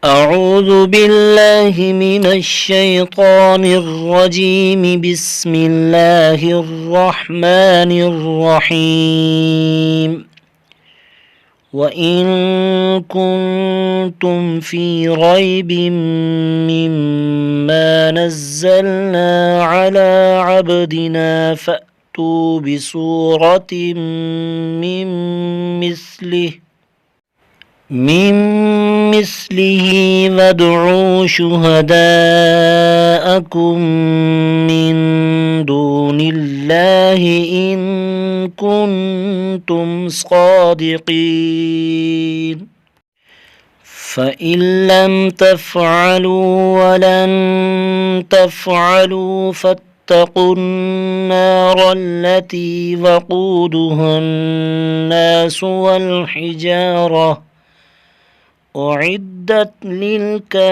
أعوذ بالله من الشيطان الرجيم. بسم الله الرحمن الرحيم. وإن كنتم في ريب مما نزلنا على عبدنا فأتوا بسورة من مثله وادعوا شهداءكم من دون الله إن كنتم صادقين. فإن لم تفعلوا ولن تفعلوا فاتقوا النار التي وقودها الناس والحجارة أعدت للكافرين.